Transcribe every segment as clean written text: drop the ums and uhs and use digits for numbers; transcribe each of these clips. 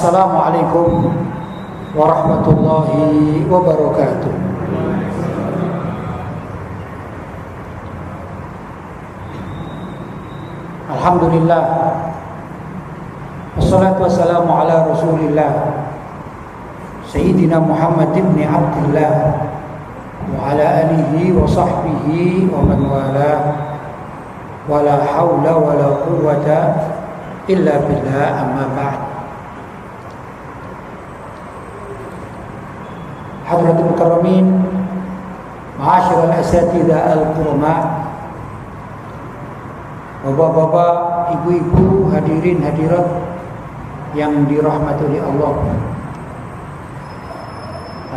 Assalamualaikum warahmatullahi wabarakatuh. Alhamdulillah, wassalatu wassalamu ala rasulillah Sayyidina Muhammad ibn Abdullah wa ala alihi wa sahbihi wa man wala wa la hawla wa la quwwata illa billah, amma ba'd. Hadratul mukarramin, ma'asyiral asatidzah al-kurama, bapak-bapak, ibu-ibu, hadirin hadirat yang dirahmati oleh Allah.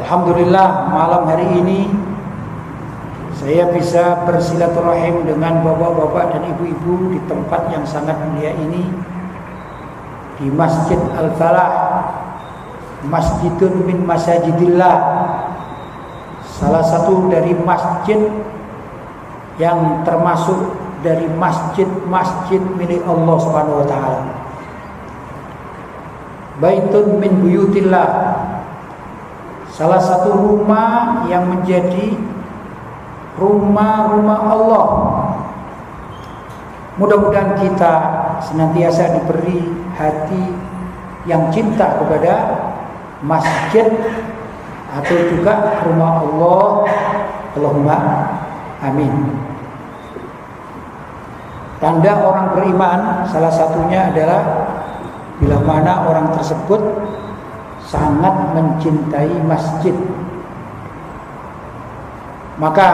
Alhamdulillah, malam hari ini saya bisa bersilaturahim dengan bapak-bapak dan ibu-ibu di tempat yang sangat mulia ini, di Masjid Al-Falah, masjidun min masajidillah, salah satu dari masjid yang termasuk dari masjid-masjid milik Allah Subhanahu wa taala. Baitun min buyutillah, salah satu rumah yang menjadi rumah-rumah Allah. Mudah-mudahan kita senantiasa diberi hati yang cinta kepada masjid atau juga rumah Allah. Allahumma amin. Tanda orang beriman salah satunya adalah bila mana orang tersebut sangat mencintai masjid. Maka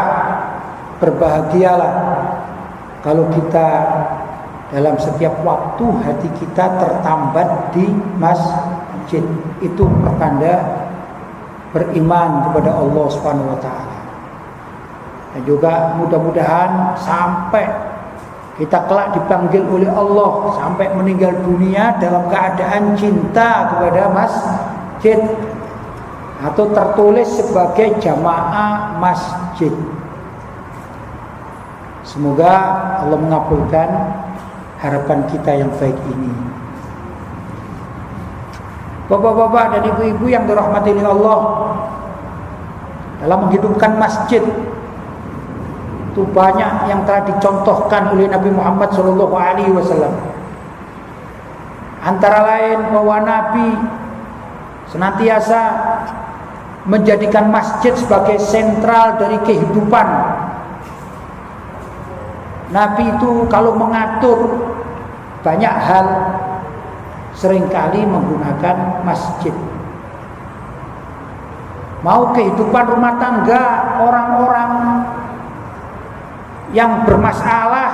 berbahagialah kalau kita dalam setiap waktu hati kita tertambat di masjid. Itu pertanda beriman kepada Allah Subhanahu wa taala. Dan juga mudah-mudahan sampai kita kelak dipanggil oleh Allah, sampai meninggal dunia dalam keadaan cinta kepada masjid atau tertulis sebagai jamaah masjid. Semoga Allah mengabulkan harapan kita yang baik ini. Bapak-bapak dan ibu-ibu yang dirahmati oleh Allah, dalam menghidupkan masjid itu banyak yang telah dicontohkan oleh Nabi Muhammad SAW. Antara lain bahwa Nabi senantiasa menjadikan masjid sebagai sentral dari kehidupan. Nabi itu kalau mengatur banyak hal seringkali menggunakan masjid. Mau kehidupan rumah tangga orang-orang yang bermasalah,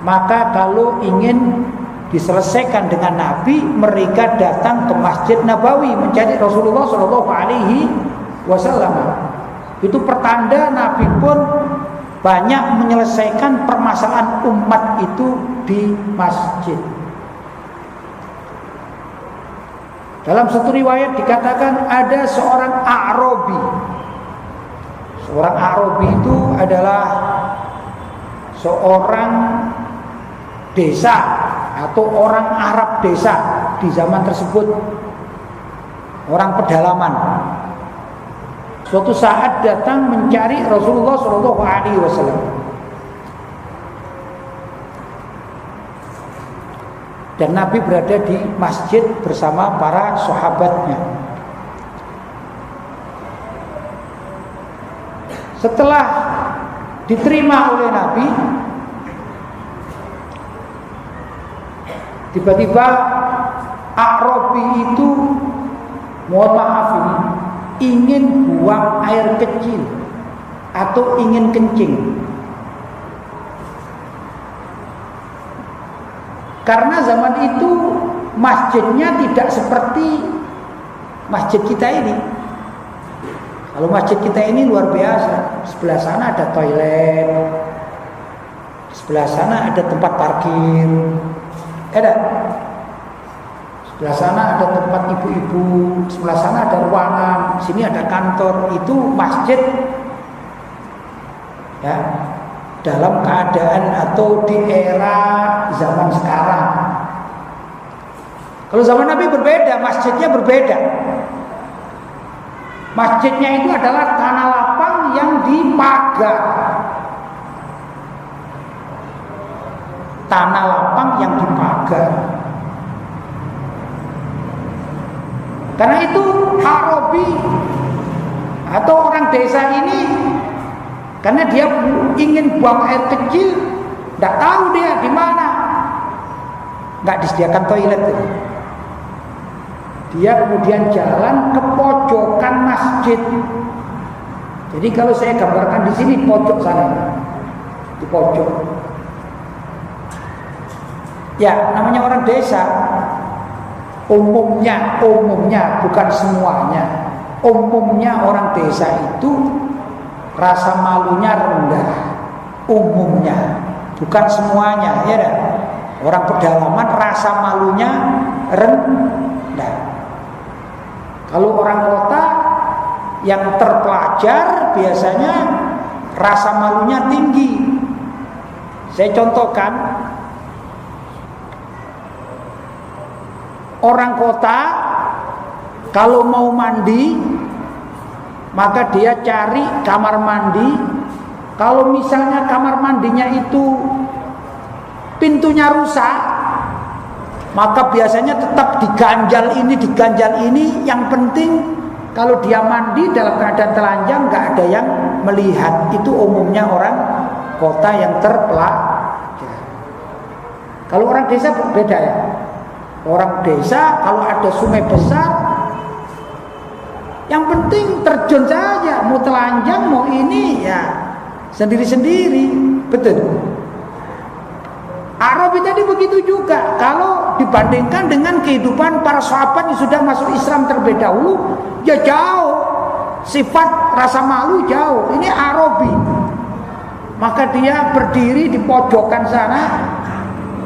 maka kalau ingin diselesaikan dengan Nabi, mereka datang ke Masjid Nabawi mencari Rasulullah SAW. Itu pertanda Nabi pun banyak menyelesaikan permasalahan umat itu di masjid. Dalam satu riwayat dikatakan ada seorang A'rabi. Seorang A'rabi itu adalah seorang desa atau orang Arab desa di zaman tersebut, orang pedalaman. Suatu saat datang mencari Rasulullah SAW. Dan Nabi berada di masjid bersama para sahabatnya. Setelah diterima oleh Nabi, tiba-tiba A'rabi itu, mohon maaf ini, ingin buang air kecil atau ingin kencing. Karena zaman itu masjidnya tidak seperti masjid kita ini. Kalau masjid kita ini luar biasa. Sebelah sana ada toilet, sebelah sana ada tempat parkir, ada. Sebelah sana ada tempat ibu-ibu, sebelah sana ada ruangan, sini ada kantor. Itu masjid ya, dalam keadaan atau di era zaman sekarang. Kalau zaman Nabi berbeda, masjidnya berbeda. Masjidnya itu adalah tanah lapang yang dipagar. Tanah lapang yang dipagar. Karena itu Arabi atau orang desa ini, karena dia ingin buang air kecil, tidak tahu dia di mana, nggak disediakan toilet. Dia kemudian jalan ke pojokan masjid. Jadi kalau saya gambarkan di sini pojok sana, di pojok. Ya, namanya orang desa. Umumnya bukan semuanya. Umumnya orang desa itu rasa malunya rendah. Umumnya, bukan semuanya, ya dah. Orang pedalaman rasa malunya rendah. Kalau orang kota yang terpelajar biasanya rasa malunya tinggi. Saya contohkan, orang kota kalau mau mandi maka dia cari kamar mandi. Kalau misalnya kamar mandinya itu pintunya rusak, maka biasanya tetap diganjal ini. Yang penting kalau dia mandi dalam keadaan telanjang nggak ada yang melihat. Itu umumnya orang kota yang terpelajar. Kalau orang desa berbeda ya. Orang desa kalau ada sungai besar, yang penting terjun saja, mau telanjang mau ini ya sendiri-sendiri, betul. Arabi tadi begitu juga. Kalau dibandingkan dengan kehidupan para sahabat yang sudah masuk Islam terlebih dahulu, ya jauh. Sifat rasa malu jauh. Ini Arabi. Maka dia berdiri di pojokan sana.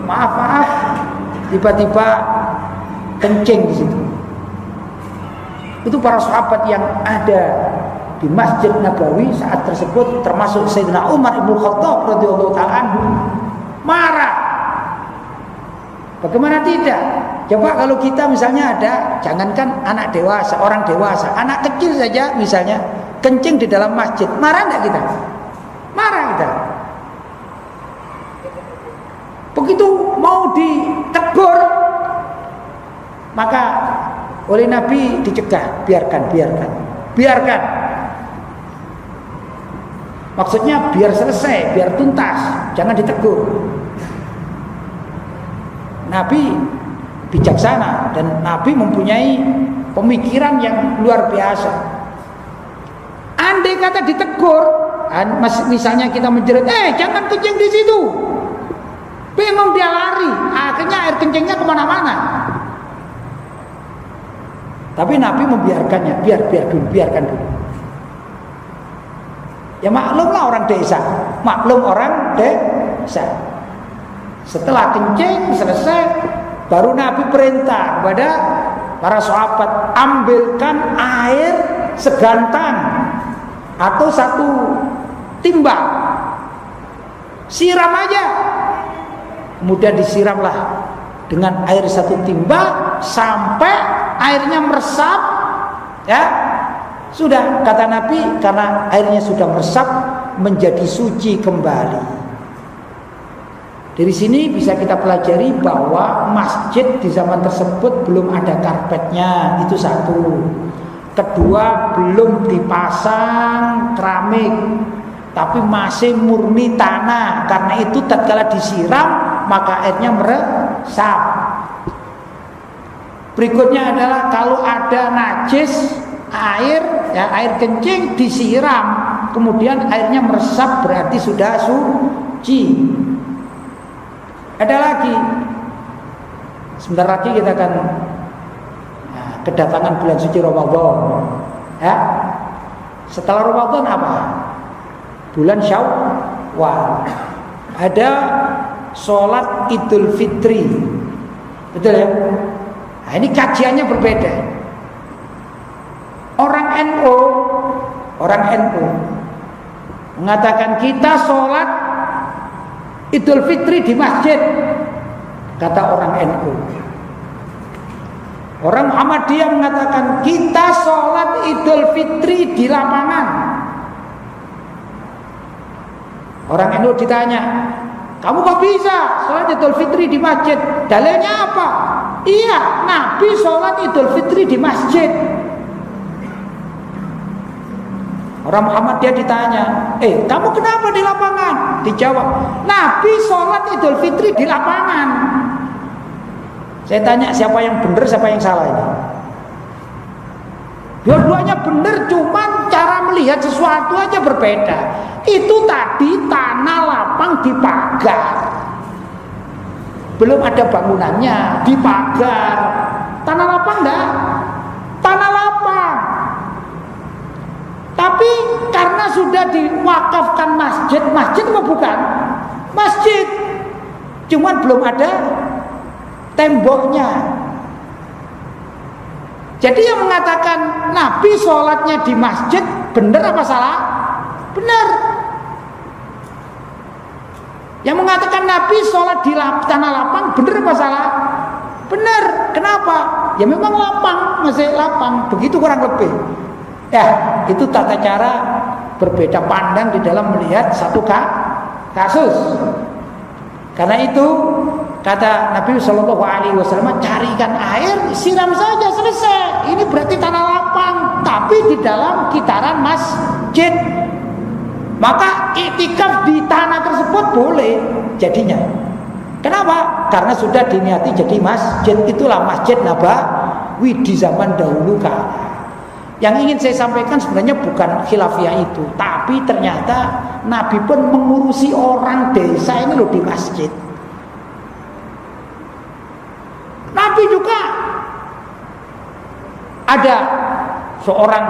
Maaf, tiba-tiba kencing di situ. Itu para sahabat yang ada di Masjid Nabawi saat tersebut, termasuk Sayyidina Umar Ibn Khattab radhiyallahu ta'ala anhu, marah. Bagaimana tidak? Coba kalau kita misalnya ada, jangankan anak dewasa, orang dewasa, anak kecil saja misalnya kencing di dalam masjid, marah enggak kita? Marah kita. Begitu mau ditegur, maka oleh Nabi dicegah, biarkan. Maksudnya biar selesai, biar tuntas, jangan ditegur. Nabi bijaksana dan Nabi mempunyai pemikiran yang luar biasa. Andai kata ditegur, misalnya kita menjerit, jangan kencing di situ. Bingung dia lari, akhirnya air kencingnya kemana-mana. Tapi Nabi membiarkannya, biarkan dulu. Ya maklumlah orang desa, Setelah kencing selesai, baru Nabi perintah kepada para sahabat, ambilkan air segantang atau satu timba, siram aja. Kemudian disiramlah dengan air satu timba sampai airnya meresap, ya. Sudah, kata Nabi, karena airnya sudah meresap menjadi suci kembali. Dari sini bisa kita pelajari bahwa masjid di zaman tersebut belum ada karpetnya, itu satu. Kedua, belum dipasang keramik, tapi masih murni tanah. Karena itu tatkala disiram maka airnya meresap. Berikutnya adalah kalau ada najis air, ya air kencing disiram, kemudian airnya meresap berarti sudah suci. Ada lagi, sebentar lagi kita akan kedatangan bulan suci Ramadan. Ya, setelah Ramadan apa? Bulan Syawal. Ada sholat Idul Fitri, betul ya? Nah, ini kajiannya berbeda. Orang NU mengatakan kita sholat Idul Fitri di masjid, kata orang NU. Orang Muhammadiyah mengatakan kita sholat Idul Fitri di lapangan. Orang NU ditanya, kamu kok bisa sholat Idul Fitri di masjid? Dalilnya apa? Iya, Nabi sholat Idul Fitri di masjid. Orang Muhammadiyah ditanya, kamu kenapa di lapangan? Dijawab, Nabi sholat Idul Fitri di lapangan. Saya tanya siapa yang benar, siapa yang salah ini? Dua-duanya benar, cuman cara melihat sesuatu aja berbeda. Itu tadi tanah lapang dipagar, belum ada bangunannya, dipagar. Tanah lapang enggak? Tanah lapang. Tapi karena sudah diwakafkan masjid, masjid apa bukan? Masjid. Cuman belum ada temboknya. Jadi yang mengatakan Nabi sholatnya di masjid benar apa salah? Benar. Yang mengatakan Nabi sholat di tanah lapang benar apa salah? Benar. Kenapa? Ya memang lapang, masih lapang. Begitu kurang lebih. Ya, itu tata cara berbeda pandang di dalam melihat satu kasus. Karena itu kata Nabi Shallallahu Alaihi Wasallam, carikan air, siram saja, selesai. Ini berarti tanah lapang, tapi di dalam kitaran masjid. Maka iktikaf di tanah tersebut boleh jadinya. Kenapa? Karena sudah diniati jadi masjid. Itulah Masjid Nabawi di zaman dahulu kala. Yang ingin saya sampaikan sebenarnya bukan khilafiyah itu, tapi ternyata Nabi pun mengurusi orang desa ini loh di masjid. Nabi juga ada seorang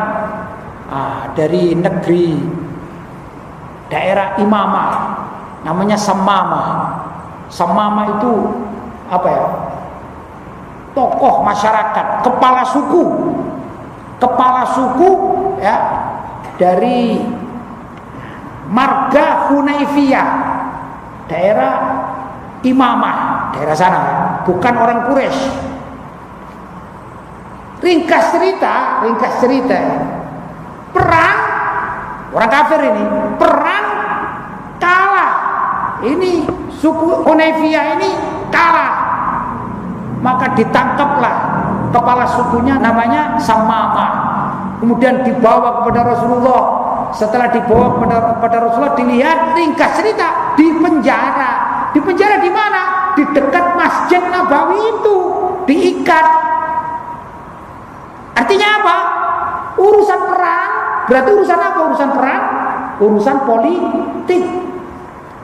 dari negeri daerah Imamah, namanya Samamah. Samamah itu apa ya? Tokoh masyarakat, kepala suku ya, dari marga Hunaifiyah, daerah Imamah, daerah sana ya, bukan orang Quraisy. Ringkas cerita perang, orang kafir ini perang kalah, ini suku Hunaifiyah ini kalah, maka ditangkaplah kepala sukunya namanya Samamah, kemudian dibawa kepada Rasulullah. Setelah dibawa kepada Rasulullah, dilihat, ringkas cerita, di penjara di mana? Di dekat Masjid Nabawi itu, diikat. Artinya apa? Urusan perang. Berarti urusan apa? Urusan perang, urusan politik.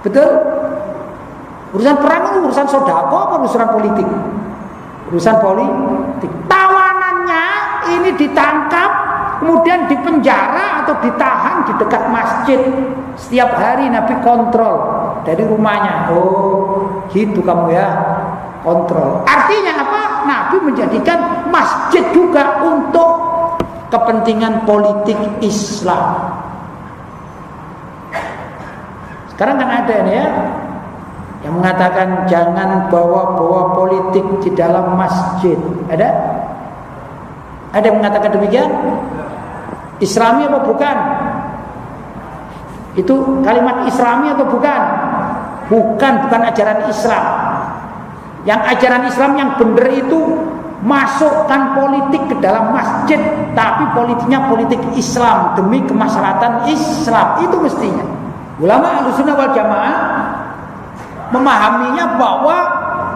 Betul? Urusan perang itu urusan sodako apa urusan politik? Urusan politik. Tawanannya ini ditangkap, kemudian dipenjara atau ditahan di dekat masjid. Setiap hari Nabi kontrol dari rumahnya. Oh, gitu kamu ya, kontrol. Artinya apa? Nabi menjadikan masjid juga untuk kepentingan politik Islam. Sekarang kan ada nih ya, yang mengatakan jangan bawa-bawa politik di dalam masjid. Ada? Ada yang mengatakan demikian? Islami apa bukan? Itu kalimat Islami atau bukan? Bukan ajaran Islam. Yang ajaran Islam yang benar itu masukkan politik ke dalam masjid, tapi politiknya politik Islam demi kemaslahatan Islam. Itu mestinya. Ulama Ahlussunnah wal Jamaah memahaminya bahwa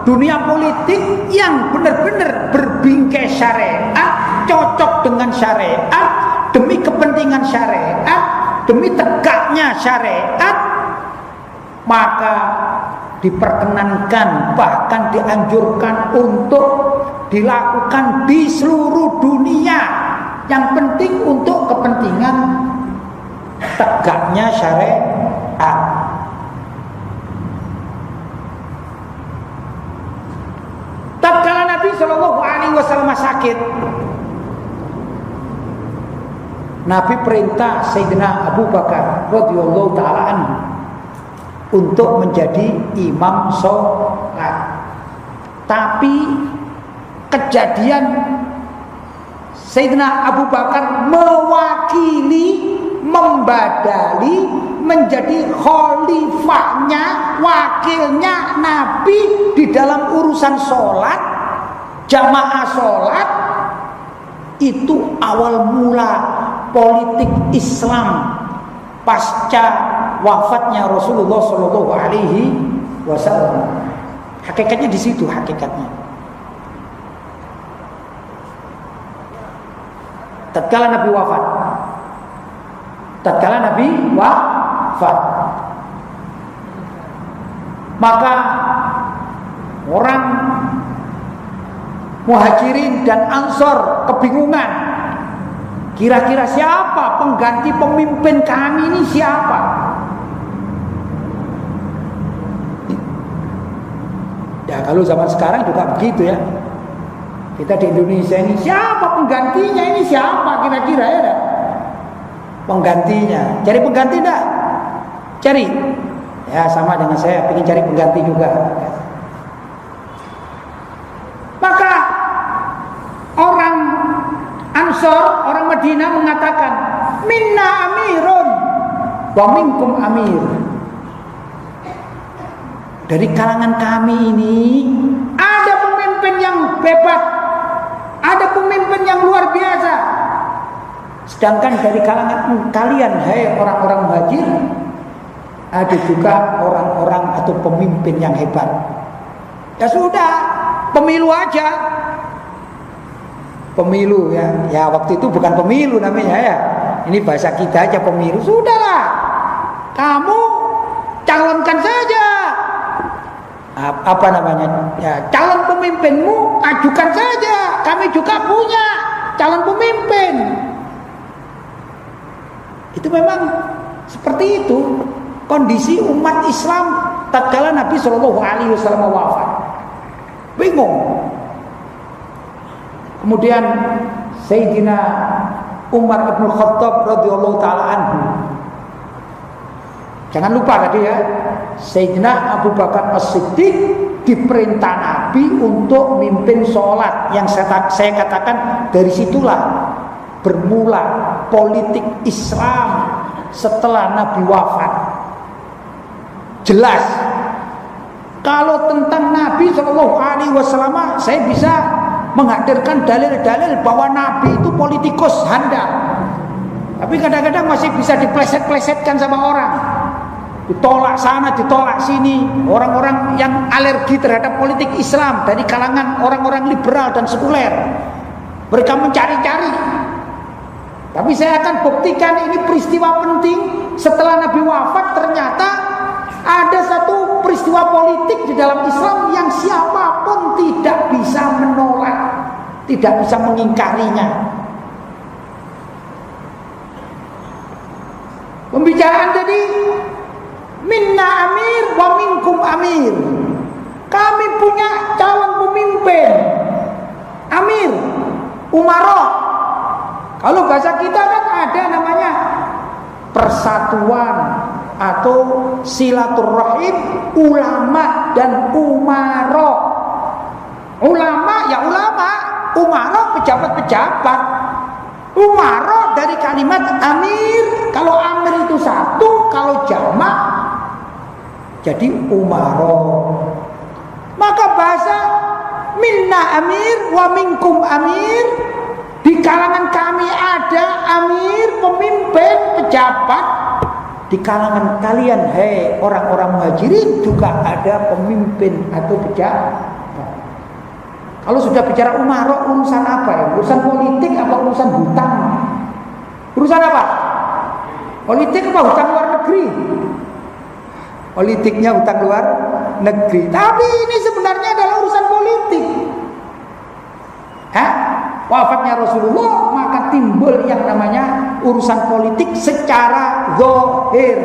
dunia politik yang benar-benar berbingkai syariat, cocok dengan syariat, demi kepentingan syariat, demi tegaknya syariat, maka diperkenankan, bahkan dianjurkan untuk dilakukan di seluruh dunia. Yang penting untuk kepentingan tegaknya syariat. Tatkala Nabi Shallallahu Alaihi Wasallam sakit, Nabi perintah Sayyidina Abu Bakar radhiyallahu taala anhu untuk menjadi imam sholat. Tapi kejadian Sayyidina Abu Bakar mewakili, membadali, menjadi khalifahnya, wakilnya Nabi di dalam urusan sholat, jamaah sholat. Itu awal mula politik Islam pasca wafatnya Rasulullah Shallallahu Alaihi Wasallam. Hakikatnya di situ, hakikatnya. Tatkala Nabi wafat, maka orang Muhajirin dan Ansor kebingungan. Kira-kira siapa pengganti pemimpin kami ini, siapa? Ya kalau zaman sekarang juga begitu ya. Kita di Indonesia ini, siapa penggantinya ini, siapa kira-kira ya? Penggantinya. Cari pengganti enggak? Cari. Ya sama dengan saya, ingin cari pengganti juga. Maka orang Ansor, orang Madinah mengatakan, minna amirun wa minkum amir. Dari kalangan kami ini ada pemimpin yang hebat, ada pemimpin yang luar biasa. Sedangkan dari kalangan kalian, hai orang-orang Muhajir, ada juga orang-orang atau pemimpin yang hebat. Ya sudah, pemilu aja. Pemilu ya. Ya waktu itu bukan pemilu namanya ya. Ini bahasa kita aja, pemilu. Sudahlah. Kamu calonkan saja. Apa namanya? Ya, calon pemimpinmu ajukan saja. Kami juga punya calon pemimpin. Itu memang seperti itu kondisi umat Islam tatkala Nabi Shallallahu Alaihi Wasallam wafat. Bingung. Kemudian Sayyidina Umar bin Khattab radhiyallahu taala anhu. Jangan lupa tadi ya, Sayyidina Abu Bakar As-Siddiq diperintah Nabi untuk mimpin sholat. Yang saya katakan dari situlah bermula politik Islam setelah Nabi wafat. Jelas. Kalau tentang Nabi Shallallahu Alaihi Wasallam, saya bisa menghadirkan dalil-dalil bahwa Nabi itu politikus handal. Tapi kadang-kadang masih bisa dipleset-plesetkan sama orang. Ditolak sana, ditolak sini. Orang-orang yang alergi terhadap politik Islam dari kalangan orang-orang liberal dan sekuler. Mereka mencari-cari. Tapi saya akan buktikan ini peristiwa penting. Setelah Nabi wafat ternyata ada satu peristiwa politik di dalam Islam yang siapapun tidak bisa menolak, tidak bisa mengingkarinya. Pembicaraan tadi, minna amir wa minkum amir. Kami punya calon pemimpin, amir, umaro. Kalau bahasa kita kan ada namanya persatuan atau silaturahim ulama dan umaro. Ulama ya ulama, umaro pejabat-pejabat. Umaro dari kalimat amir. Kalau amir itu satu, kalau jamak jadi umaro. Maka bahasa minna amir wa minkum amir, di kalangan kami ada amir, pemimpin, pejabat. Di kalangan kalian, hei orang-orang Muhajirin, juga ada pemimpin atau pejabat. Kalau sudah bicara umaro, urusan apa ya? Urusan politik apa urusan hutang? Urusan apa? Politik apa hutang luar negeri? Politiknya hutang luar negeri. Tapi ini sebenarnya adalah urusan politik. Wafatnya Rasulullah, maka timbul yang namanya urusan politik secara zahir.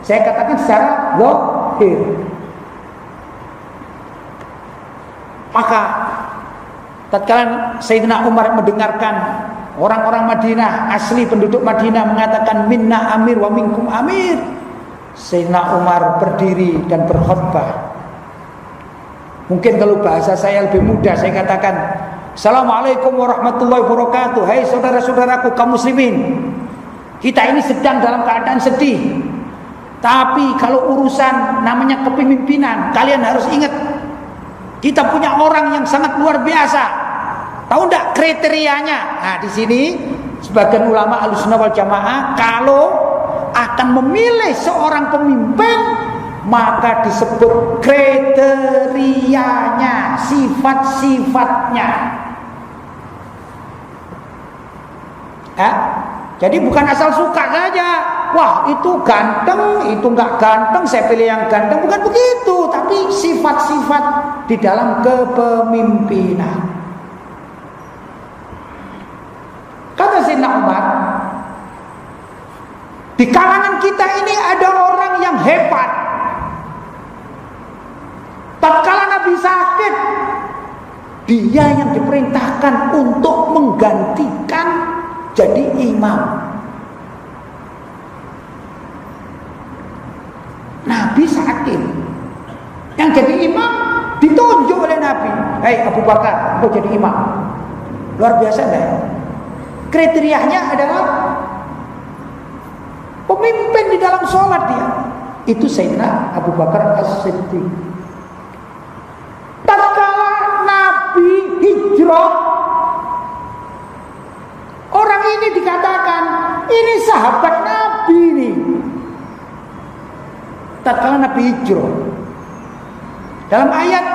Saya katakan secara zahir. Maka tatkala Sayyidina Umar mendengarkan orang-orang Madinah, asli penduduk Madinah mengatakan minna amir wa minkum amir, Sayyidina Umar berdiri dan berkhutbah. Mungkin kalau bahasa saya lebih mudah, saya katakan Assalamualaikum warahmatullahi wabarakatuh. Hai saudara-saudaraku kaum muslimin, kita ini sedang dalam keadaan sedih. Tapi kalau urusan namanya kepemimpinan, kalian harus ingat, kita punya orang yang sangat luar biasa. Tahu enggak kriterianya? Nah, di sini sebagian ulama Ahlussunnah wal Jamaah kalau akan memilih seorang pemimpin, maka disebut kriterianya, sifat-sifatnya. Ya, jadi bukan asal suka saja. Wah, itu ganteng, itu enggak ganteng, saya pilih yang ganteng. Bukan begitu, tapi sifat-sifat di dalam kepemimpinan. Kata Sayyidina Umar, di kalangan kita ini ada orang yang hebat. Tatkala Nabi sakit, dia yang diperintahkan untuk menggantikan jadi imam. Nabi sakit, yang jadi imam ditunjuk oleh Nabi. Hei Abu Bakar, mau jadi imam. Luar biasa enggak? Kriterianya adalah pemimpin di dalam sholat dia. Itu Sayyidina Abu Bakar As-Siddiq. Tatkala Nabi hijrah, orang ini dikatakan ini sahabat Nabi nih. Tatkala Nabi hijrah, dalam ayat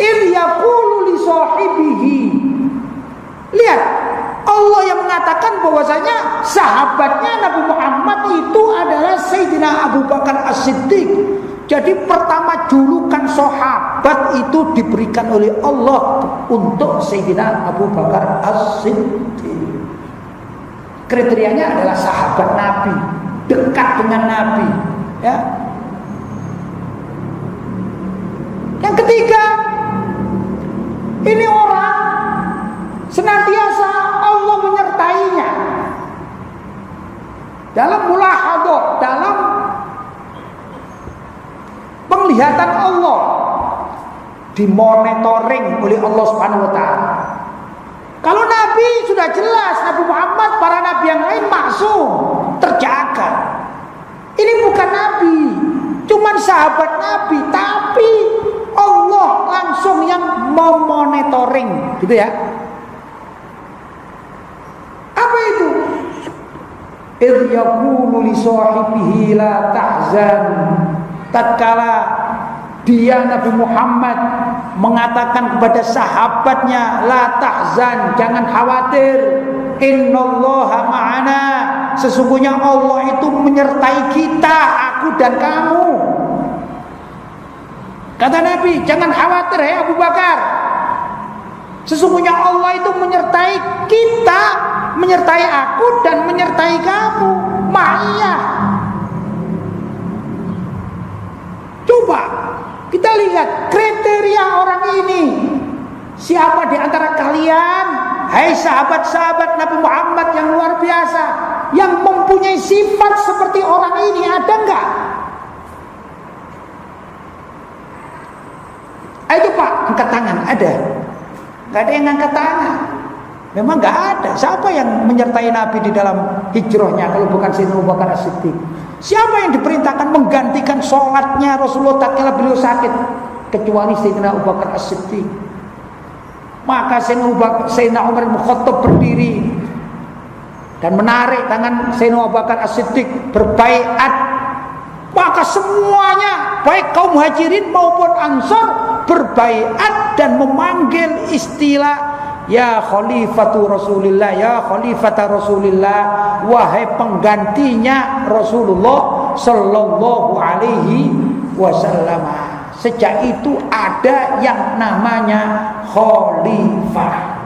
il yaqulu li sahibihi, lihat Allah yang mengatakan bahwasanya sahabatnya Nabi Muhammad itu adalah Sayyidina Abu Bakar As-Siddiq. Jadi pertama julukan sahabat itu diberikan oleh Allah untuk Sayyidina Abu Bakar As-Siddiq. Kriterianya adalah sahabat Nabi, dekat dengan Nabi, ya. Yang ketiga, ini orang senantiasa Allah menyertainya dalam mulahadhah, dalam penglihatan Allah, dimonitoring oleh Allah Subhanahu wa taala. Kalau Nabi sudah jelas, Nabi Muhammad, para nabi yang lain maksum, terjaga. Ini bukan nabi, cuman sahabat Nabi, tapi Allah langsung yang memonitoring, gitu ya. Apa itu? Idh yaqulu li sahibihi la tahzan. Tatkala dia Nabi Muhammad mengatakan kepada sahabatnya, la tahzan, jangan khawatir, innallaha ma'ana, sesungguhnya Allah itu menyertai kita, aku dan kamu. Kata Nabi, jangan khawatir hai Abu Bakar, sesungguhnya Allah itu menyertai kita, menyertai aku dan menyertai kamu. Ma'iyah. Coba kita lihat kriteria orang ini. Siapa di antara kalian, hai sahabat-sahabat Nabi Muhammad yang luar biasa, yang mempunyai sifat seperti orang ini, ada enggak? Ayo Pak, angkat tangan. Ada? Enggak ada yang angkat tangan. Memang enggak ada. Siapa yang menyertai Nabi di dalam hijrahnya kalau bukan Sayyidina Abu Bakar As-Siddiq? Siapa yang diperintahkan menggantikan sholatnya Rasulullah tatkala beliau sakit? Kecuali Sayyidina Abu Bakar As-Siddiq. Maka Sayyidina Umar bin Khattab berdiri dan menarik tangan Sayyidina Abu Bakar As-Siddiq, berbaiat. Maka semuanya, baik kaum muhajirin maupun ansar, berbaiat dan memanggil istilah ya khalifatu Rasulillah, ya khalifata Rasulillah, wahai penggantinya Rasulullah sallallahu alaihi wasallam. Sejak itu ada yang namanya khalifah.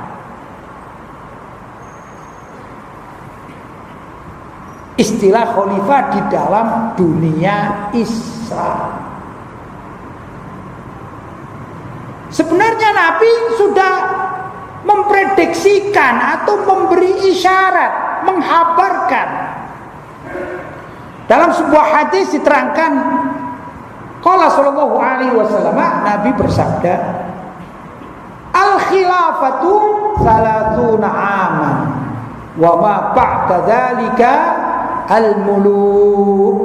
Istilah khalifah di dalam dunia Islam. Sebenarnya Nabi sudah memprediksikan atau memberi isyarat, menghabarkan. Dalam sebuah hadis diterangkan, qala sallallahu alaihi wasallam, Nabi bersabda, Al-khilafatu salatuna aman wa ma ba'da dzalika al-muluk.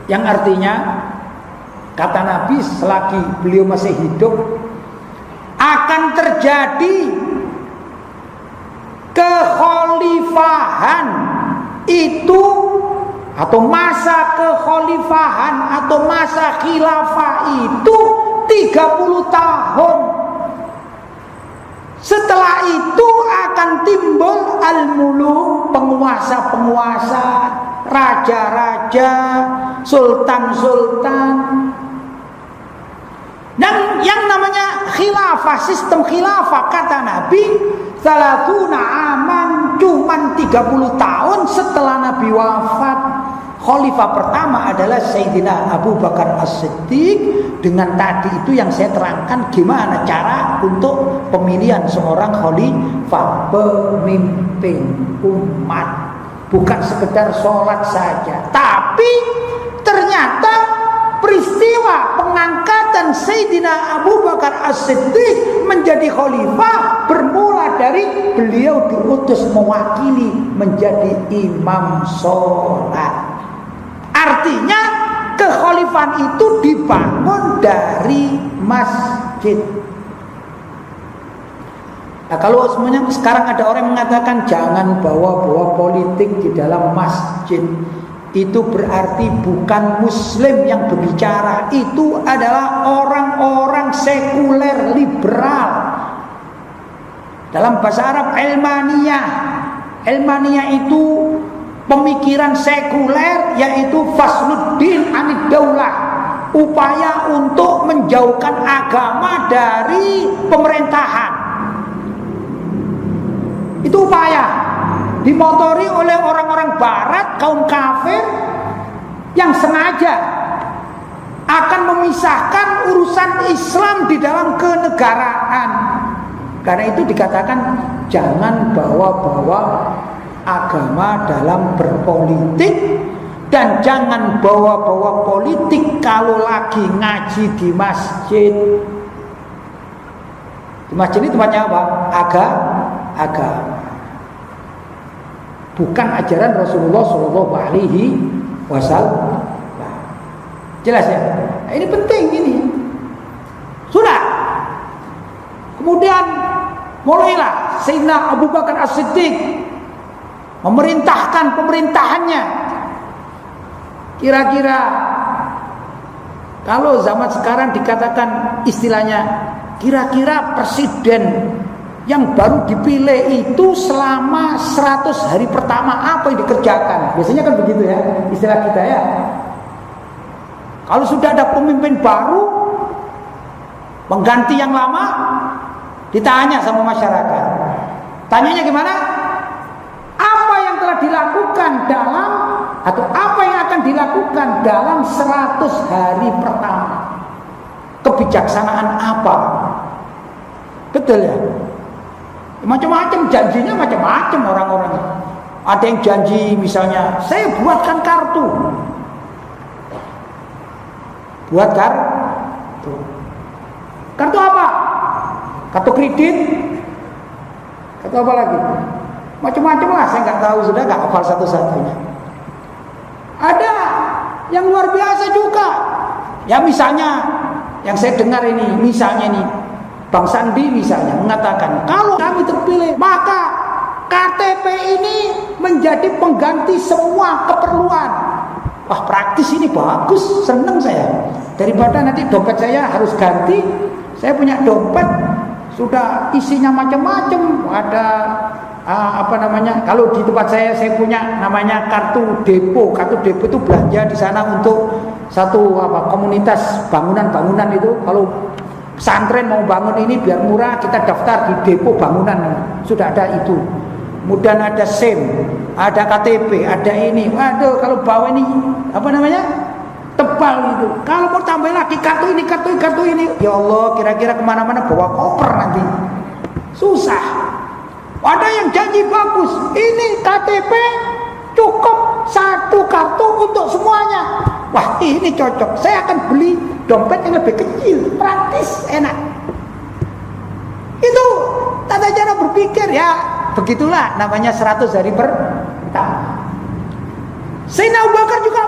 Yang artinya kata Nabi selagi beliau masih hidup akan terjadi kekhalifahan itu, atau masa kekhalifahan atau masa khilafah itu 30 tahun. Setelah itu akan timbul al-muluk, penguasa-penguasa, raja-raja, sultan-sultan. Dan yang namanya khilafah, sistem khilafah kata Nabi salatuna aman, cuman 30 tahun setelah Nabi wafat. Khalifah pertama adalah Sayyidina Abu Bakar As-Siddiq. Dengan tadi itu yang saya terangkan gimana cara untuk pemilihan seorang khalifah, pemimpin umat. Bukan sekedar sholat saja, tapi ternyata peristiwa pengangkatan Sayyidina Abu Bakar As-Siddiq menjadi khalifah bermula dari beliau diutus mewakili menjadi imam sholat. Artinya kekhalifahan itu dibangun dari masjid. Nah, kalau semuanya sekarang ada orang yang mengatakan jangan bawa-bawa politik di dalam masjid, itu berarti bukan muslim yang berbicara, itu adalah orang-orang sekuler liberal. Dalam bahasa Arab ilmaniyah. Ilmaniyah itu pemikiran sekuler, yaitu fasluddin anid daulah, upaya untuk menjauhkan agama dari pemerintahan. Itu upaya dimotori oleh orang-orang barat, kaum kafir yang sengaja akan memisahkan urusan Islam di dalam kenegaraan. Karena itu dikatakan jangan bawa-bawa agama dalam berpolitik, dan jangan bawa-bawa politik kalau lagi ngaji di masjid. Di masjid ini tempatnya apa? Agama. Bukan ajaran Rasulullah Shallallahu Alaihi Wasallam. Jelas ya? Nah, ini penting ini. Sudah. Kemudian mulailah Sayyidina Abu Bakar As-Siddiq memerintahkan pemerintahannya. Kira-kira kalau zaman sekarang dikatakan istilahnya, kira-kira presiden yang baru dipilih itu selama 100 hari pertama apa yang dikerjakan? Biasanya kan begitu ya istilah kita ya. Kalau sudah ada pemimpin baru mengganti yang lama, ditanya sama masyarakat. Tanyanya gimana? Apa yang telah dilakukan dalam, atau apa yang akan dilakukan dalam 100 hari pertama? Kebijaksanaan apa? Betul ya? Macam-macam janjinya, macam-macam orang-orang. Ada yang janji misalnya, saya buatkan kartu. Buat kartu. Kartu apa? Kartu kredit. Kartu apa lagi? Macam-macam lah, saya nggak tahu, sudah nggak hafal satu-satunya. Ada yang luar biasa juga. Ya misalnya, yang saya dengar ini, misalnya nih, Bang Sandi misalnya mengatakan, kalau kami terpilih, maka KTP ini menjadi pengganti semua keperluan. Wah, praktis ini bagus, seneng saya. Daripada nanti dompet saya harus ganti, saya punya dompet sudah isinya macam-macam. Ada kalau di tempat saya punya namanya kartu depo. Kartu depo itu belanja di sana untuk satu komunitas bangunan-bangunan itu. Kalau pesantren mau bangun ini biar murah, kita daftar di depo bangunan, sudah ada itu. Kemudian ada SIM, ada KTP, ada ini. Waduh, kalau bawa ini tebal itu. Kalau mau tambah lagi kartu ini, ya Allah, kira-kira kemana-mana bawa koper nanti, susah. Ada yang janji bagus, ini KTP cukup satu kartu untuk semuanya. Wah, ini cocok, saya akan beli dompet yang lebih kecil, praktis, enak. Itu tata cara berpikir ya. Begitulah namanya 100 hari pertama. Sayyidina Abu Bakar juga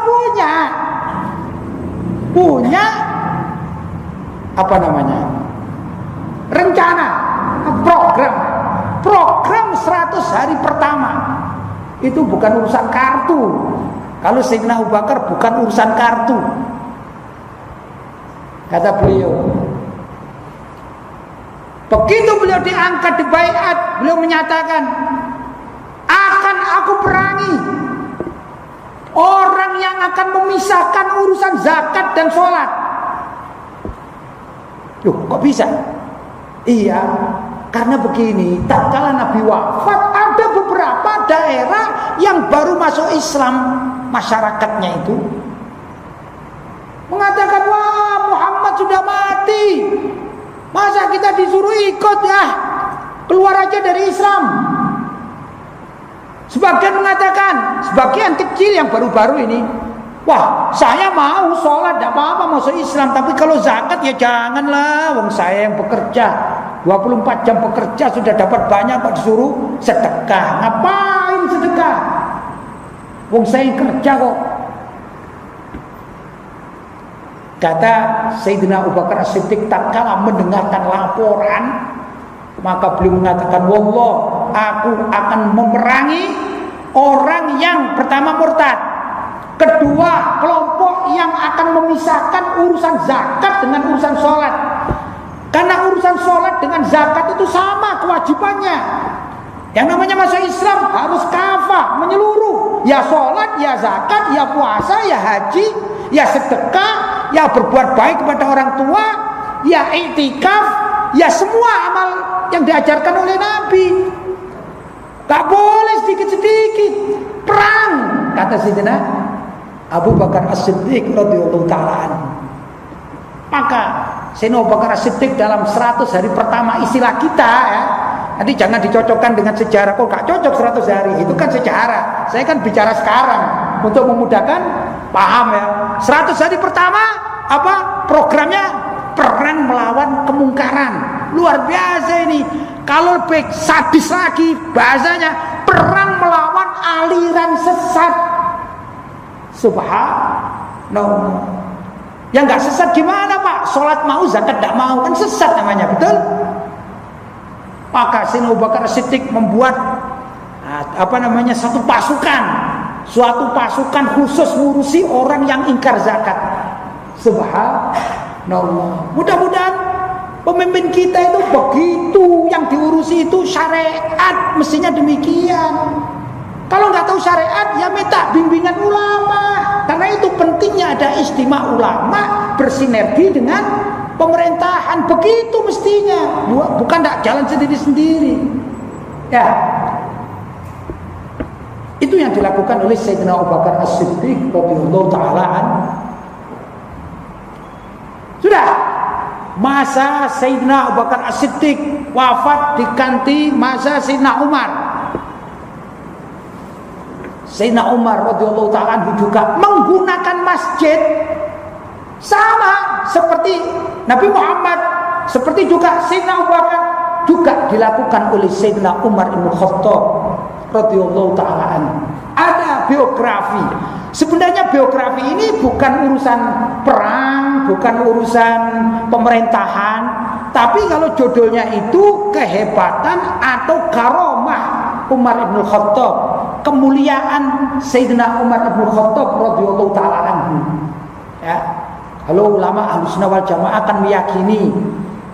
punya apa namanya? Rencana, program 100 hari pertama. Itu bukan urusan kartu. Kalau Sayyidina Abu Bakar bukan urusan kartu. Kata beliau, begitu beliau diangkat di baiat, beliau menyatakan, akan aku perangi orang yang akan memisahkan urusan zakat dan sholat. Loh, kok bisa? Iya, karena begini, tatkala Nabi wafat, ada beberapa daerah yang baru masuk Islam, masyarakatnya itu mengatakan, wah, Muhammad sudah mati, masa kita disuruh ikut ya, keluar aja dari Islam. Sebagian mengatakan, sebagian kecil yang baru-baru ini, wah, saya mau sholat, tidak apa-apa masuk Islam, tapi kalau zakat ya janganlah, wong saya yang bekerja 24 jam bekerja sudah dapat banyak, kok disuruh sedekah. Ngapain sedekah? Wong saya yang kerja kok. Kata Sayyidina Abu Bakar As-Siddiq tatkala mendengarkan laporan, maka beliau mengatakan, wallah, aku akan memerangi orang yang pertama murtad, kedua kelompok yang akan memisahkan urusan zakat dengan urusan sholat. Karena urusan sholat dengan zakat itu sama kewajibannya. Yang namanya masuk Islam harus kafah, menyeluruh. Ya sholat, ya zakat, ya puasa, ya haji, ya sedekah, ya berbuat baik kepada orang tua, ya iktikaf, ya semua amal yang diajarkan oleh Nabi. Gak boleh sedikit-sedikit. Perang, kata Sayyidina Abu Bakar As-Siddiq radhiyallahu ta'ala anhu. Maka Sayyidina Abu Bakar As-Siddiq dalam 100 hari pertama, istilah kita ya, nanti jangan dicocokkan dengan sejarah. Kok gak cocok 100 hari? Itu kan sejarah. Saya kan bicara sekarang untuk memudahkan paham ya. 100 hari pertama apa programnya? Perang melawan kemungkaran. Luar biasa ini. Kalau lebih sadis lagi bahasanya, perang melawan aliran sesat. Subhanallah. Yang gak sesat gimana Pak? Sholat mau, zakat gak mau, kan sesat namanya, betul? Maka Sayyidina Abu Bakar As-Siddiq membuat suatu pasukan khusus ngurusi orang yang ingkar zakat. Subhanallah. Mudah-mudahan pemimpin kita itu begitu, yang diurusi itu syariat, mestinya demikian. Kalau nggak tahu syariat, ya minta bimbingan ulama. Karena itu pentingnya ada istimewa ulama bersinergi dengan pemerintahan. Begitu mestinya, bukan tak jalan sendiri-sendiri. Ya, itu yang dilakukan oleh Sayyidina Abu Bakar As-Siddiq radhiyallahu ta'ala anhu. Sudah masa Sayyidina Abu Bakar As-Siddiq wafat diganti masa Sayyidina Umar. Sayyidina Umar radhiyallahu ta'ala anhu juga menggunakan masjid sama seperti Nabi Muhammad, seperti juga Sayyidina Abu Bakar, juga dilakukan oleh Sayyidina Umar bin Khattab radhiyallahu ta'ala anhu. Ada biografi. Sebenarnya biografi ini bukan urusan perang, bukan urusan pemerintahan, tapi kalau judulnya itu kehebatan atau karomah Umar bin Khattab, kemuliaan Sayyidina Umar bin Khattab radhiyallahu ta'ala anhu. Ya. Kalau ulama Ahlussunnah wal Jamaah akan meyakini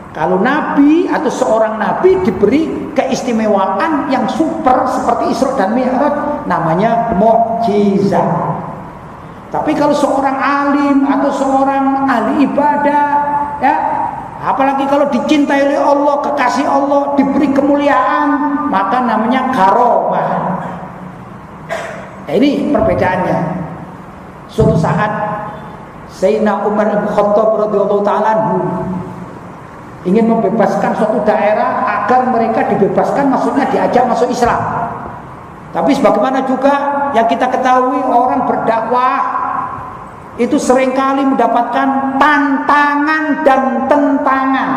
kalau nabi atau seorang nabi diberi keistimewaan yang super seperti Isra dan Mi'raj, namanya mukjizat. Tapi kalau seorang alim atau seorang ahli ibadah, ya, apalagi kalau dicintai oleh Allah, kekasih Allah, diberi kemuliaan, maka namanya karomah. Ya, ini perbedaannya. Suatu saat Sayyidina Umar bin Khattab radhiyallahu ta'ala ingin membebaskan suatu daerah agar mereka dibebaskan, maksudnya diajak masuk Islam. Tapi sebagaimana juga yang kita ketahui, orang berdakwah itu seringkali mendapatkan tantangan dan tentangan.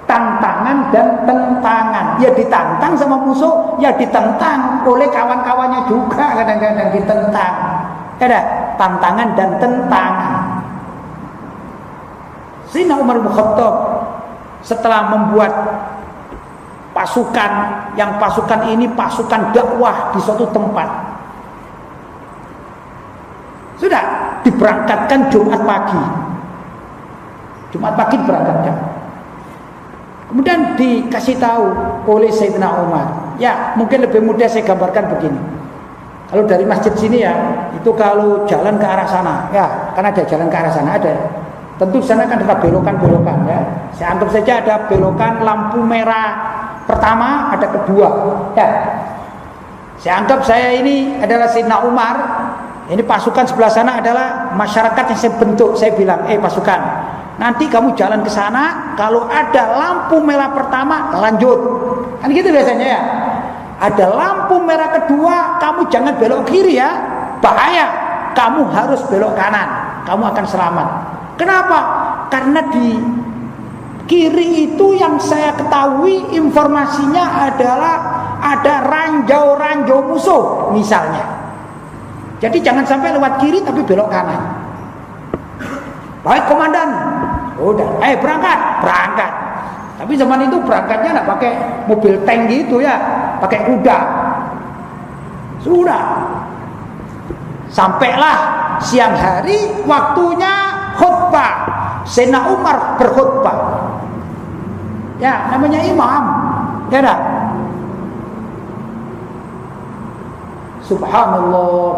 Tantangan tantangan dan tentangan. Ya ditantang sama musuh, ya ditentang oleh kawan-kawannya juga, kadang-kadang ditentang. Ada tantangan dan tentangan. Sayyidina Umar bin Khattab setelah membuat pasukan, yang pasukan ini pasukan dakwah di suatu tempat, sudah diberangkatkan Jumat pagi diberangkatkan. Kemudian dikasih tahu oleh Sayyidina Umar. Ya, mungkin lebih mudah saya gambarkan begini. Kalau dari masjid sini ya, itu kalau jalan ke arah sana, ya, kan ada jalan ke arah sana, ada. Tentu di sana kan ada belokan-belokan ya. Saya anggap saja ada belokan lampu merah pertama, ada kedua. Ya. Saya anggap saya ini adalah Sayyidina Umar. Ini pasukan sebelah sana adalah masyarakat yang saya bentuk. Saya bilang, pasukan, nanti kamu jalan ke sana, kalau ada lampu merah pertama, lanjut. Kan gitu biasanya ya. Ada lampu merah kedua, kamu jangan belok kiri ya, bahaya. Kamu harus belok kanan, kamu akan selamat. Kenapa? Karena di kiri itu yang saya ketahui informasinya adalah ada ranjau-ranjau musuh misalnya. Jadi jangan sampai lewat kiri tapi belok kanan. Baik komandan. Udah, berangkat. Tapi zaman itu berangkatnya nggak pakai mobil tank gitu ya, pakai kuda. Sudah. Sampailah siang hari, waktunya khutbah. Sayyidina Umar berkhutbah. Ya, namanya imam. Ya dah. Subhanallah.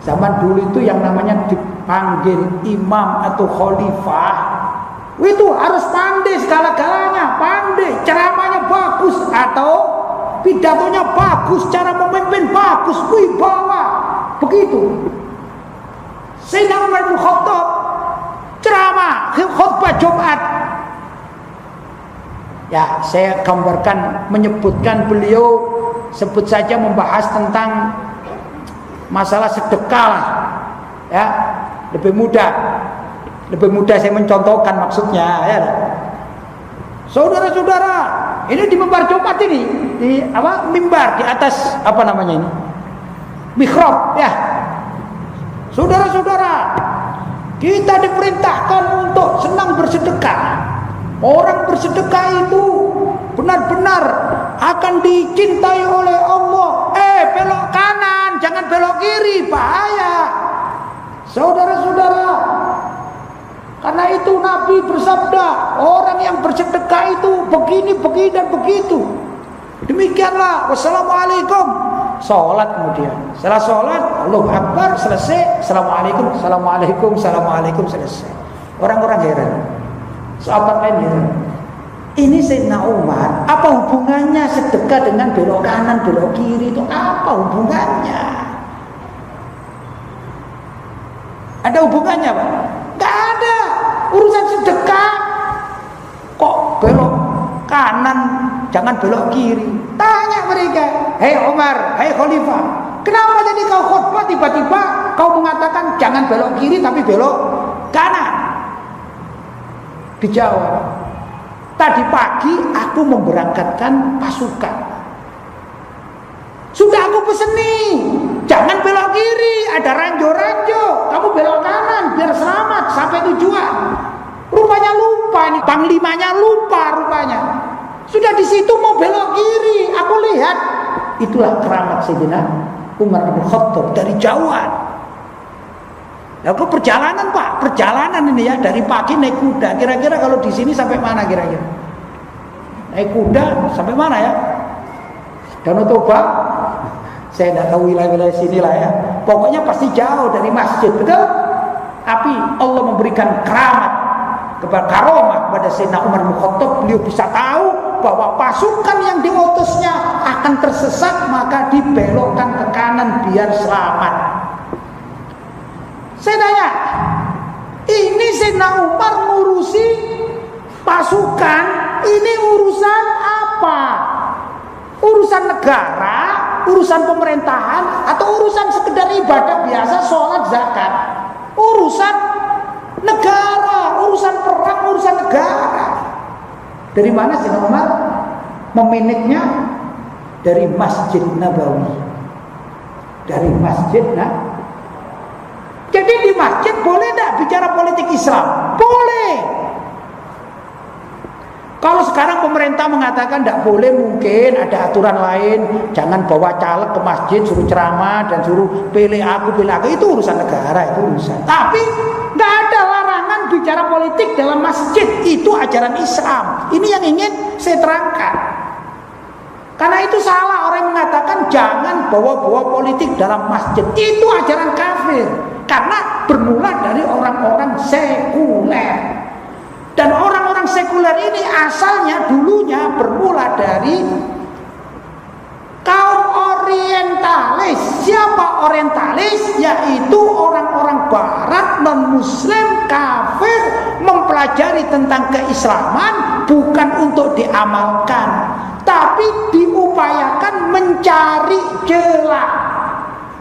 Zaman dulu itu yang namanya dipanggil imam atau khalifah, itu harus pandai segala-galanya, pandai, ceramahnya bagus atau pidatonya bagus, cara memimpin bagus, wibawa, begitu. Sayyidina Umar bin Khattab ceramah khutbah Jumat. Ya, saya gambarkan, menyebutkan beliau, sebut saja membahas tentang masalah sedekah lah, ya, lebih mudah saya mencontohkan maksudnya, ya. Saudara-saudara, ini di mimbar Jumat ini, di mimbar di atas namanya ini, mihrab, ya. Saudara-saudara, kita diperintahkan untuk senang bersedekah. Orang bersedekah itu benar-benar akan dicintai oleh Allah. Belok kanan, jangan belok kiri, bahaya. Saudara-saudara, karena itu Nabi bersabda, orang yang bersedekah itu begini, dan begitu. Demikianlah. Wassalamualaikum. Sholat kemudian. Setelah sholat, Allahu Akbar, selesai. Assalamualaikum, selesai. Orang-orang heran. Sahabat lain heran. Ini Sayyidina Umar, apa hubungannya sedekah dengan belok kanan, belok kiri, itu apa hubungannya? Ada hubungannya, Pak? Gak ada. Urusan sedekah kok belok kanan, jangan belok kiri. Tanya mereka, hei Umar, hei Khalifah, kenapa jadi kau khutbah tiba-tiba kau mengatakan jangan belok kiri tapi belok kanan? Dijawab, tadi pagi aku memberangkatkan pasukan. Sudah aku peseni, jangan belok kiri, ada ranjau-ranjau, kamu belok kanan biar selamat sampai tujuan. Rupanya lupa nih, panglimanya lupa rupanya. Sudah di situ mau belok kiri, aku lihat. Itulah keramat Sayyidina Umar bin Khattab dari jauhan. Aku perjalanan, Pak, perjalanan ini ya, dari pagi naik kuda. Kira-kira kalau di sini sampai mana kira-kira? Naik kuda sampai mana ya? Danau Toba? Saya tidak tahu wilayah-wilayah sini lah ya. Pokoknya pasti jauh dari masjid, betul? Tapi Allah memberikan keramat kepada karomah kepada Sayyidina Umar bin Khattab. Beliau bisa tahu bahwa pasukan yang diutusnya akan tersesat, maka dibelokkan ke kanan biar selamat. Saya tanya, ini Sayyidina Umar ngurusi pasukan, ini urusan apa? Urusan negara, urusan pemerintahan, atau urusan sekedar ibadah biasa, sholat, zakat? Urusan negara, urusan perang, urusan negara. Dari mana Sayyidina Umar memanagenya? Dari Masjid Nabawi. Dari Masjid Jadi di masjid boleh tidak bicara politik Islam? Boleh. Kalau sekarang pemerintah mengatakan tidak boleh, mungkin ada aturan lain, jangan bawa caleg ke masjid, suruh ceramah dan suruh pilih aku, itu urusan negara, itu urusan. Tapi tidak ada larangan bicara politik dalam masjid, itu ajaran Islam. Ini yang ingin saya terangkan. Karena itu salah orang yang mengatakan jangan bawa-bawa politik dalam masjid, itu ajaran kafir. Karena bermula dari orang-orang sekuler. Dan orang-orang sekuler ini asalnya dulunya bermula dari kaum orientalis. Siapa orientalis? Yaitu orang-orang barat, non-muslim, kafir, mempelajari tentang keislaman bukan untuk diamalkan, tapi diupayakan mencari celah.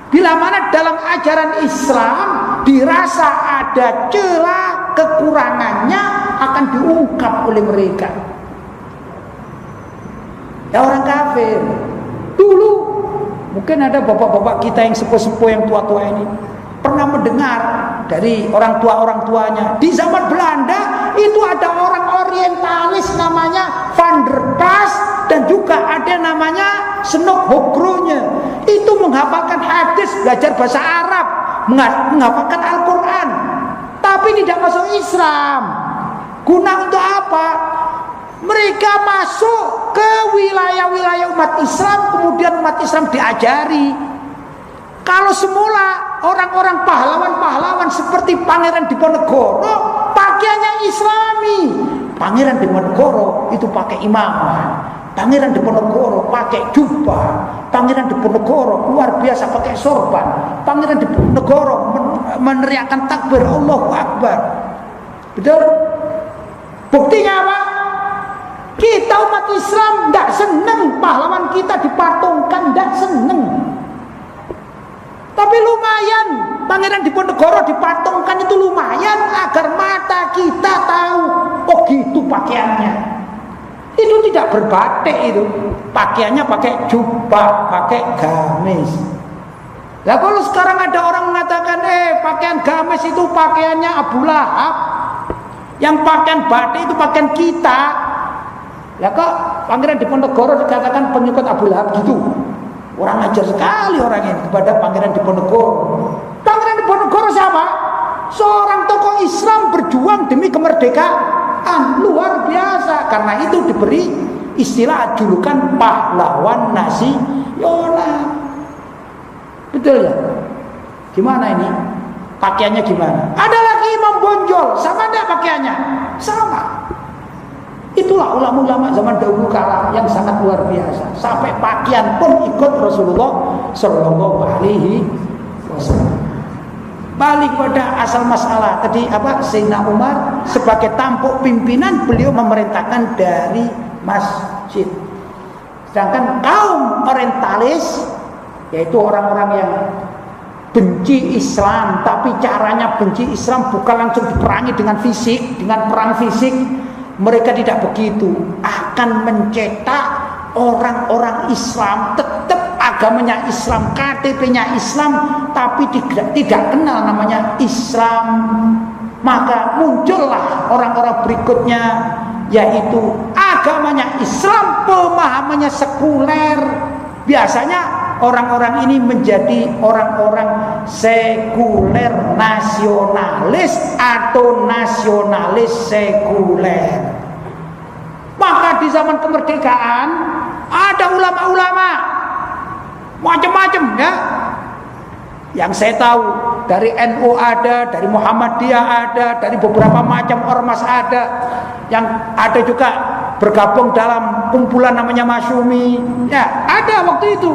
Bila mana dalam ajaran Islam dirasa ada celah, kekurangannya akan diungkap oleh mereka. Ya orang kafir. Dulu mungkin ada bapak-bapak kita yang sepuh-sepuh, yang tua-tua ini pernah mendengar dari orang tuanya. Di zaman Belanda itu ada orang orientalis namanya Van der Plas, dan juga ada namanya Senok Hogronya. Itu menghafalkan hadis, belajar bahasa Arab, menghafalkan Al-Quran, tapi tidak masuk Islam. Guna untuk apa? Mereka masuk ke wilayah-wilayah umat Islam, kemudian umat Islam diajari. Kalau semula orang-orang pahlawan-pahlawan seperti Pangeran Diponegoro pakaiannya Islami. Pangeran Diponegoro itu pakai imamah, Pangeran Diponegoro pakai jubah, Pangeran Diponegoro luar biasa pakai sorban, Pangeran Diponegoro meneriakkan takbir Allahu Akbar. Betul? Buktinya apa? Kita umat Islam tidak senang pahlawan kita dipatungkan, tidak senang. Tapi lumayan Pangeran Diponegoro dipatungkan, itu lumayan agar mata kita tahu, oh gitu pakaiannya. Itu tidak berbatik, itu pakaiannya pakai jubah, pakai gamis. Nah kalau sekarang ada orang mengatakan pakaian gamis itu pakaiannya Abu Lahab, yang pakaian batik itu pakaian kita. Lah kok Pangeran Diponegoro dikatakan pengikut Abu Lahab gitu? Orang ajar sekali orang ini kepada Pangeran Diponegoro. Pangeran Diponegoro siapa? Seorang tokoh Islam berjuang demi kemerdekaan, luar biasa. Karena itu diberi istilah julukan pahlawan nasional. Betul ya? Gimana ini? Pakaiannya gimana? Ada lagi Imam Bonjol, sama enggak pakaiannya? Sama. Itulah ulama-ulama zaman dahulu kala yang sangat luar biasa. Sampai pakaian pun ikut Rasulullah Shallallahu Alaihi Wasallam. Balik pada asal masalah tadi apa? Sayyidina Umar sebagai tampuk pimpinan, beliau memerintahkan dari masjid. Sedangkan kaum orientalis, yaitu orang-orang yang benci Islam, tapi caranya benci Islam bukan langsung diperangi dengan fisik, dengan perang fisik. Mereka tidak begitu, akan mencetak orang-orang Islam, tetap agamanya Islam, KTP-nya Islam, tapi tidak kenal namanya Islam. Maka muncullah orang-orang berikutnya, yaitu agamanya Islam, pemahamannya sekuler. Biasanya orang-orang ini menjadi orang-orang sekuler nasionalis atau nasionalis sekuler. Maka di zaman kemerdekaan ada ulama-ulama macam-macam ya. Yang saya tahu dari NU ada, dari Muhammadiyah ada, dari beberapa macam ormas ada, yang ada juga bergabung dalam kumpulan namanya Masyumi. Ya, ada waktu itu.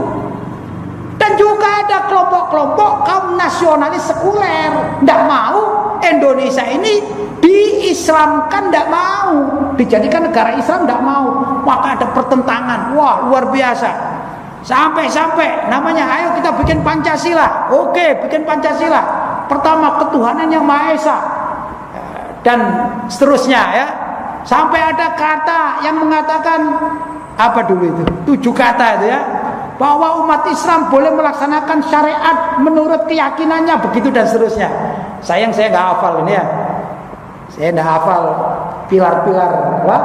Dan juga ada kelompok-kelompok kaum nasionalis sekuler, tidak mau Indonesia ini diislamkan, tidak mau dijadikan negara Islam, tidak mau. Maka ada pertentangan, wah luar biasa. Sampai-sampai namanya ayo kita bikin Pancasila. Oke, bikin Pancasila. Pertama ketuhanan yang Maha Esa dan seterusnya ya. Sampai ada kata yang mengatakan apa dulu itu? 7 kata itu ya. Bahwa umat Islam boleh melaksanakan syariat menurut keyakinannya begitu dan seterusnya. Sayang saya nggak hafal ini ya. Saya nggak hafal pilar-pilar apa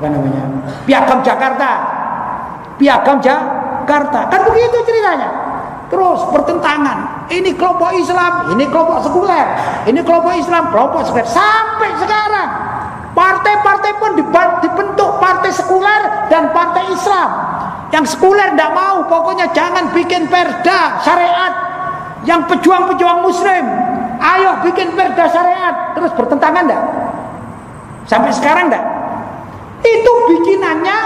namanya? Piagam Jakarta. Piagam Jakarta. Kan begitu ceritanya. Terus bertentangan. Ini kelompok Islam, ini kelompok sekuler. Ini kelompok Islam, kelompok sekuler. Sampai sekarang partai-partai pun dibentuk partai sekuler dan partai Islam. Yang sekuler tidak mau, pokoknya jangan bikin perda syariat. Yang pejuang-pejuang muslim, ayo bikin perda syariat. Terus bertentangan enggak? Sampai sekarang enggak? Itu bikinannya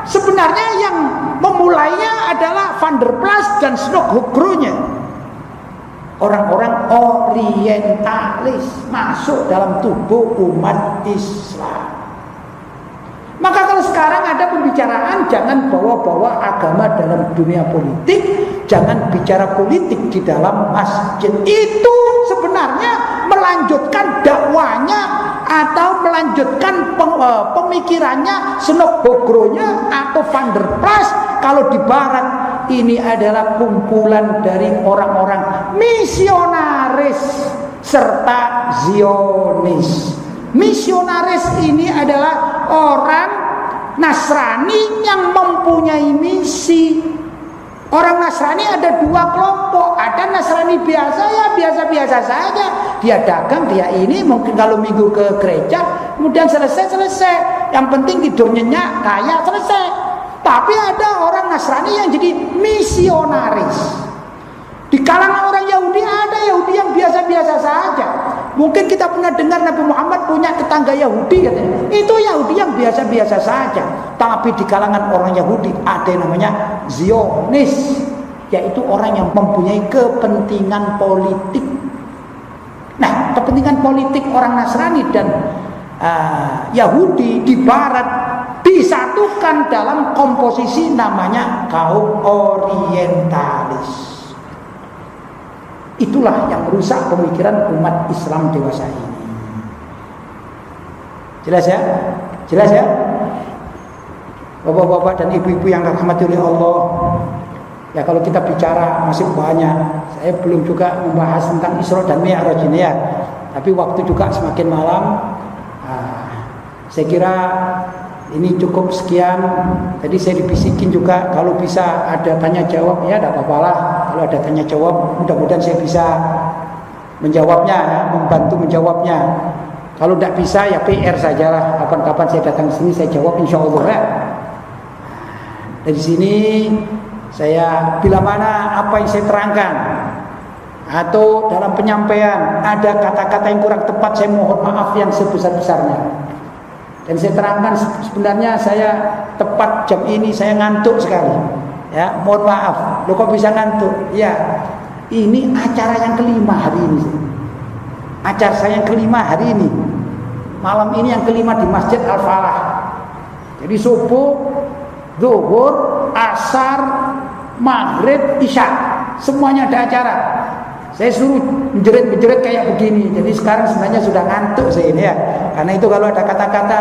sebenarnya yang memulainya adalah Van der Plas dan Snokhugronya. Orang-orang orientalis masuk dalam tubuh umat Islam. Maka kalau sekarang ada pembicaraan jangan bawa-bawa agama dalam dunia politik, jangan bicara politik di dalam masjid. Itu sebenarnya melanjutkan dakwanya atau melanjutkan pemikirannya Snokhugronya atau Van der Plas. Kalau di barat ini adalah kumpulan dari orang-orang misionaris serta Zionis. Misionaris ini adalah orang Nasrani yang mempunyai misi. Orang Nasrani ada 2 kelompok. Ada Nasrani biasa, ya biasa-biasa saja. Dia dagang, dia ini mungkin kalau minggu ke gereja, kemudian selesai. Yang penting tidur nyenyak, kaya, selesai. Tapi ada orang Nasrani yang jadi misionaris. Di kalangan orang Yahudi ada Yahudi yang biasa-biasa saja. Mungkin kita pernah dengar Nabi Muhammad punya tetangga Yahudi katanya. Itu Yahudi yang biasa-biasa saja. Tapi di kalangan orang Yahudi ada yang namanya Zionis, yaitu orang yang mempunyai kepentingan politik. Nah, kepentingan politik orang Nasrani dan Yahudi di barat disatukan dalam komposisi namanya kaum orientalis. Itulah yang merusak pemikiran umat Islam dewasa ini. Jelas ya? Jelas ya? Bapak-bapak dan ibu-ibu yang dirahmati oleh Allah. Ya kalau kita bicara masih banyak. Saya belum juga membahas tentang Isra dan Mi'raj ini ya. Tapi waktu juga semakin malam. Saya kira ini cukup sekian. Tadi saya dibisikin juga kalau bisa ada tanya jawab ya, tidak apa-apa lah. Kalau ada tanya jawab, mudah-mudahan saya bisa menjawabnya ya, membantu menjawabnya. Kalau tidak bisa ya PR sajalah. Kapan-kapan saya datang ke sini saya jawab insya Allah ya. Dari sini saya bila mana apa yang saya terangkan atau dalam penyampaian ada kata-kata yang kurang tepat, saya mohon maaf yang sebesar-besarnya. Dan saya terangkan sebenarnya saya tepat jam ini saya ngantuk sekali. Ya, mohon maaf. Loh kok bisa ngantuk? Ya, ini acara yang kelima hari ini. Acara saya yang kelima hari ini. Malam ini yang kelima di Masjid Al-Falah. Jadi subuh, zuhur, asar, maghrib, isya, semuanya ada acara. Saya suruh menjerit-menjerit kayak begini. Jadi sekarang sebenarnya sudah ngantuk saya ini ya. Karena itu kalau ada kata-kata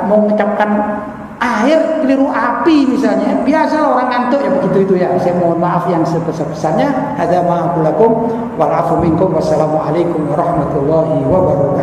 mau mengucapkan air keliru api misalnya, biasalah orang ngantuk ya begitu itu ya. Saya mohon maaf yang sebesar-besarnya. Hadza ma'akulakum wal afu minkum. Wassalamualaikum warahmatullahi wabarakatuh.